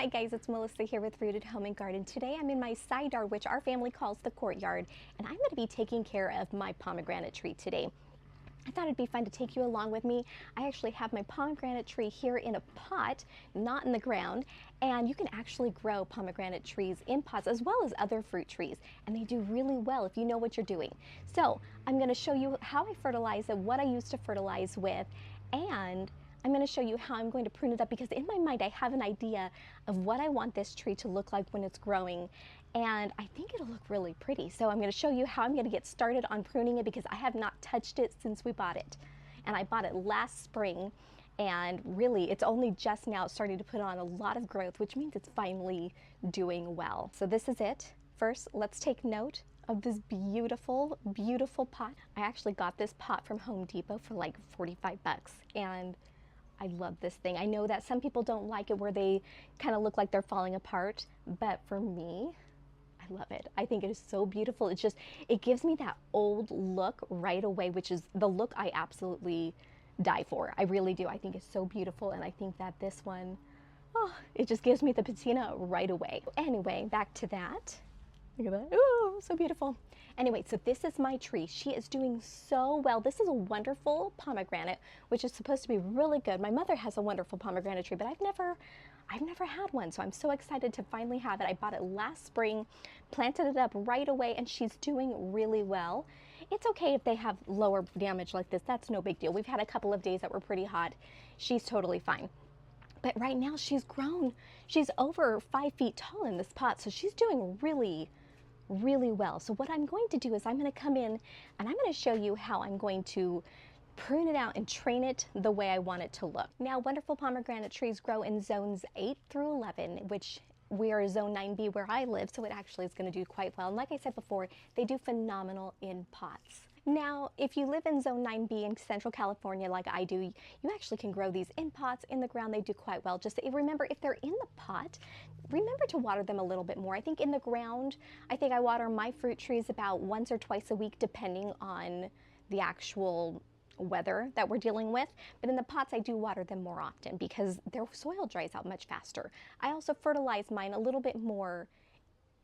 Hi guys, it's Melissa here with Rooted Home and Garden. Today I'm in my side yard, which our family calls the courtyard, and I'm going to be taking care of my pomegranate tree today. I thought it'd be fun to take you along with me. I actually have my pomegranate tree here in a pot, not in the ground, and you can actually grow pomegranate trees in pots as well as other fruit trees, and they do really well if you know what you're doing. So I'm going to show you how I fertilize it, what I use to fertilize with, and I'm going to show you how I'm going to prune it up, because in my mind I have an idea of what I want this tree to look like when it's growing, and I think it'll look really pretty. So I'm going to show you how I'm going to get started on pruning it, because I have not touched it since we bought it. And I bought it last spring, and really it's only just now starting to put on a lot of growth, which means it's finally doing well. So this is it. First, let's take note of this beautiful, beautiful pot. I actually got this pot from Home Depot for like 45 bucks, and I love this thing. I know that some people don't like it where they kind of look like they're falling apart, but for me, I love it. I think it is so beautiful. It's just, it gives me that old look right away, which is the look I absolutely die for. I really do. I think it's so beautiful, and I think that this one, oh, it just gives me the patina right away. Anyway, back to that. Look at that. Oh, so beautiful. Anyway, so this is my tree. She is doing so well. This is a wonderful pomegranate, which is supposed to be really good. My mother has a wonderful pomegranate tree, but I've never had one, so I'm so excited to finally have it. I bought it last spring, planted it up right away, and she's doing really well. It's okay if they have lower damage like this. That's no big deal. We've had a couple of days that were pretty hot. She's totally fine. But right now she's grown. She's over 5 feet tall in this pot, so she's doing really well. So what I'm going to do is I'm going to come in and I'm going to show you how I'm going to prune it out and train it the way I want it to look. Now, wonderful pomegranate trees grow in zones 8 through 11, which we are zone 9B where I live, so it actually is going to do quite well. And like I said before, they do phenomenal in pots. Now, if you live in zone 9B in Central California like I do, you actually can grow these in pots, in the ground. They do quite well. Just remember, if they're in the pot, remember to water them a little bit more. I think in the ground, I think I water my fruit trees about once or twice a week, depending on the actual weather that we're dealing with. But in the pots, I do water them more often because their soil dries out much faster. I also fertilize mine a little bit more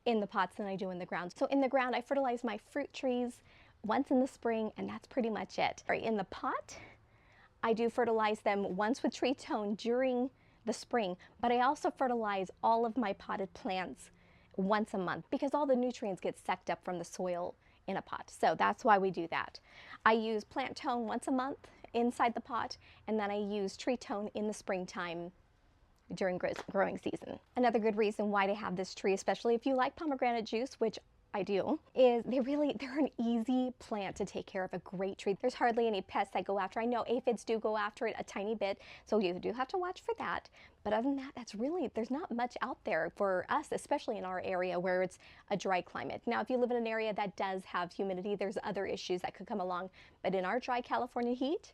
in the pots than I do in the ground. So in the ground, I fertilize my fruit trees once in the spring, and that's pretty much it. In the pot, I do fertilize them once with tree tone during the spring, but I also fertilize all of my potted plants once a month because all the nutrients get sucked up from the soil in a pot. So that's why we do that. I use plant tone once a month inside the pot, and then I use tree tone in the springtime during growing season. Another good reason why to have this tree, especially if you like pomegranate juice, which I do, is they're an easy plant to take care of, a great tree. There's hardly any pests that go after. I know aphids do go after it a tiny bit, so you do have to watch for that. But other than that, there's not much out there for us, especially in our area where it's a dry climate. Now, if you live in an area that does have humidity, there's other issues that could come along. But in our dry California heat,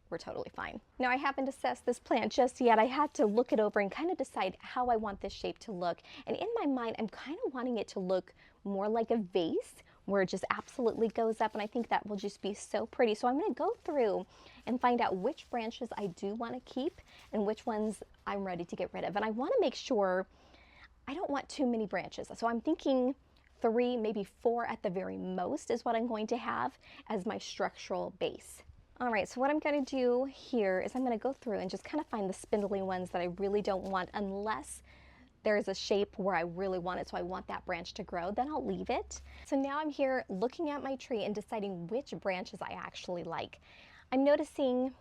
we're totally fine. Now, I haven't assessed this plant just yet. I had to look it over and kind of decide how I want this shape to look. And in my mind, I'm kind of wanting it to look more like a vase where it just absolutely goes up. And I think that will just be so pretty. So I'm going to go through and find out which branches I do want to keep and which ones I'm ready to get rid of. And I want to make sure I don't want too many branches. So I'm thinking 3, maybe 4 at the very most is what I'm going to have as my structural base. All right, so what I'm going to do here is I'm going to go through and just kind of find the spindly ones that I really don't want, unless there's a shape where I really want it, so I want that branch to grow, then I'll leave it. So now I'm here looking at my tree and deciding which branches I actually like. I'm noticing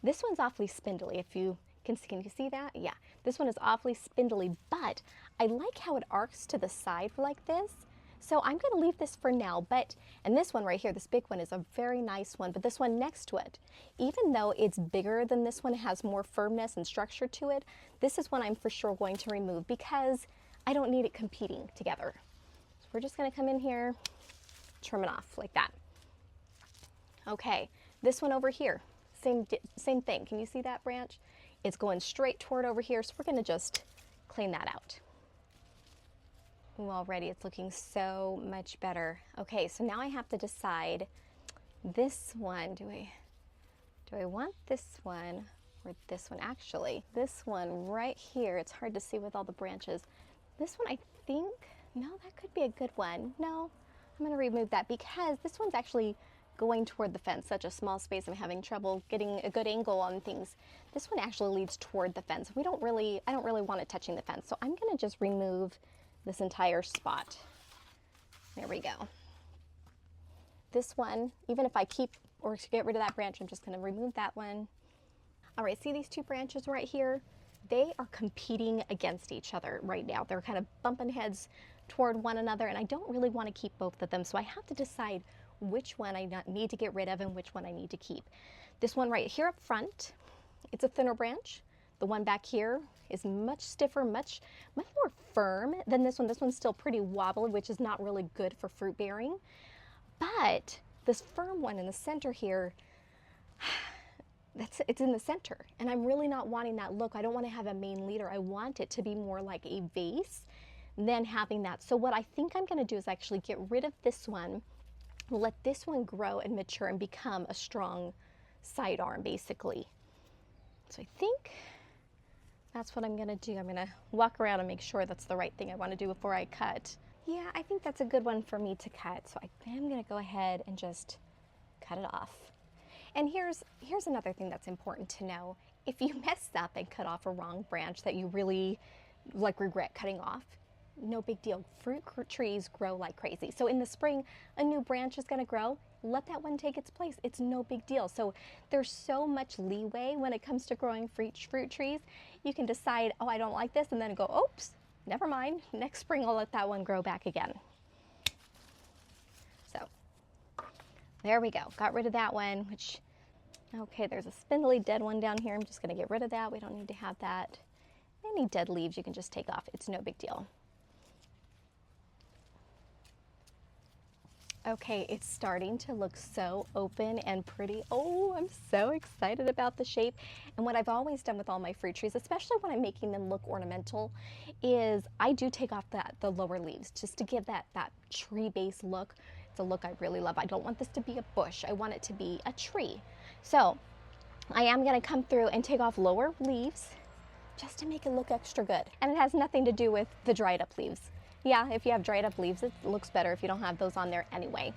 this one's awfully spindly. If you can you see that? Yeah, this one is awfully spindly, but I like how it arcs to the side like this. So I'm going to leave this for now, and this one right here, this big one, is a very nice one, but this one next to it, even though it's bigger than this one, it has more firmness and structure to it, this is one I'm for sure going to remove because I don't need it competing together. So we're just going to come in here, trim it off like that. Okay, this one over here, same thing. Can you see that branch? It's going straight toward over here, so we're going to just clean that out. Ooh, already it's looking so much better. Okay, so now I have to decide this one. Do I want this one or this one actually. This one right here, it's hard to see with all the branches. This one I think, no, that could be a good one. No, I'm gonna remove that because this one's actually going toward the fence. Such a small space, I'm having trouble getting a good angle on things. This one actually leads toward the fence. I don't really want it touching the fence. So I'm gonna just remove this entire spot. There we go. This one, even if I keep or to get rid of that branch, I'm just gonna remove that one. All right, see these two branches right here? They are competing against each other right now. They're kind of bumping heads toward one another, and I don't really want to keep both of them, so I have to decide which one I need to get rid of and which one I need to keep. This one right here up front, it's a thinner branch. The one back here is much stiffer, much more firm than this one. This one's still pretty wobbly, which is not really good for fruit bearing. But this firm one in the center here, it's in the center, and I'm really not wanting that look. I don't want to have a main leader. I want it to be more like a vase than having that. So what I think I'm going to do is actually get rid of this one, let this one grow and mature and become a strong sidearm basically. So I think that's what I'm going to do. I'm going to walk around and make sure that's the right thing I want to do before I cut. Yeah, I think that's a good one for me to cut. So I am going to go ahead and just cut it off. And here's another thing that's important to know. If you mess up and cut off a wrong branch that you really regret cutting off, no big deal. Fruit trees grow like crazy. So in the spring, a new branch is going to grow. Let that one take its place. It's no big deal. So there's so much leeway when it comes to growing fruit trees. You can decide, oh, I don't like this, and then go, oops, never mind. Next spring, I'll let that one grow back again. So there we go. Got rid of that one, which, okay, there's a spindly dead one down here. I'm just going to get rid of that. We don't need to have that. Any dead leaves you can just take off. It's no big deal. Okay, it's starting to look so open and pretty. Oh, I'm so excited about the shape. And what I've always done with all my fruit trees, especially when I'm making them look ornamental, is I do take off the lower leaves just to give that tree base look. It's a look I really love. I don't want this to be a bush. I want it to be a tree. So I am going to come through and take off lower leaves just to make it look extra good. And it has nothing to do with the dried up leaves. Yeah, if you have dried up leaves, it looks better if you don't have those on there anyway.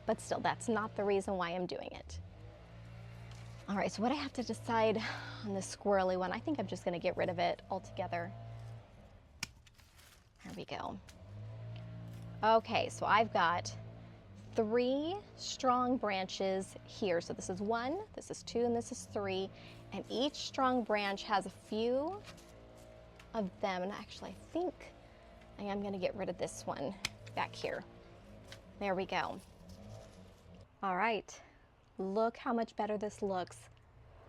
But still, that's not the reason why I'm doing it. All right, so what I have to decide on this squirrely one, I think I'm just gonna get rid of it altogether. There we go. Okay, so I've got 3 strong branches here. So this is 1, this is 2, and this is 3. And each strong branch has a few of them. And actually, I think I am going to get rid of this one back here. There we go. All right, look how much better this looks.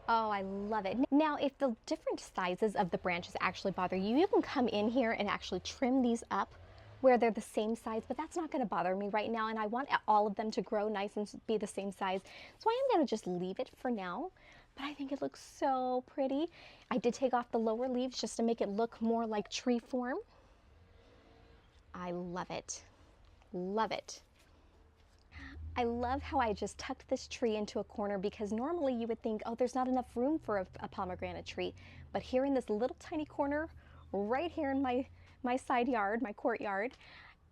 Oh, I love it. Now, if the different sizes of the branches actually bother you, you can come in here and actually trim these up where they're the same size, but that's not going to bother me right now, and I want all of them to grow nice and be the same size. So I am going to just leave it for now, but I think it looks so pretty. I did take off the lower leaves just to make it look more like tree form. I love it. Love it. I love how I just tucked this tree into a corner, because normally you would think, oh, there's not enough room for a pomegranate tree. But here in this little tiny corner, right here in my side yard, my courtyard,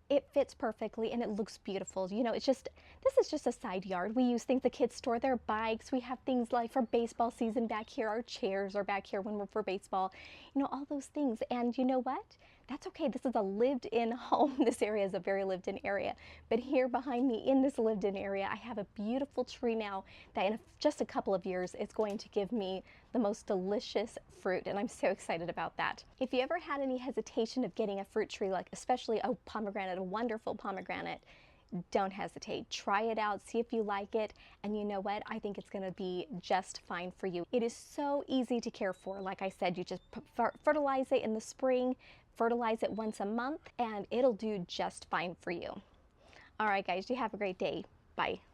it fits perfectly and it looks beautiful. You know, this is just a side yard. We use things the kids store their bikes. We have things like for baseball season back here. Our chairs are back here when we're for baseball. You know, all those things. And you know what? That's okay. This is a lived-in home. This area is a very lived-in area. But here behind me in this lived-in area, I have a beautiful tree now that in just a couple of years, it's going to give me the most delicious fruit. And I'm so excited about that. If you ever had any hesitation of getting a fruit tree, like especially a pomegranate, a wonderful pomegranate, don't hesitate. Try it out, see if you like it, and you know what? I think it's going to be just fine for you. It is so easy to care for. Like I said, you just fertilize it in the spring, fertilize it once a month, and it'll do just fine for you. All right, guys, you have a great day. Bye.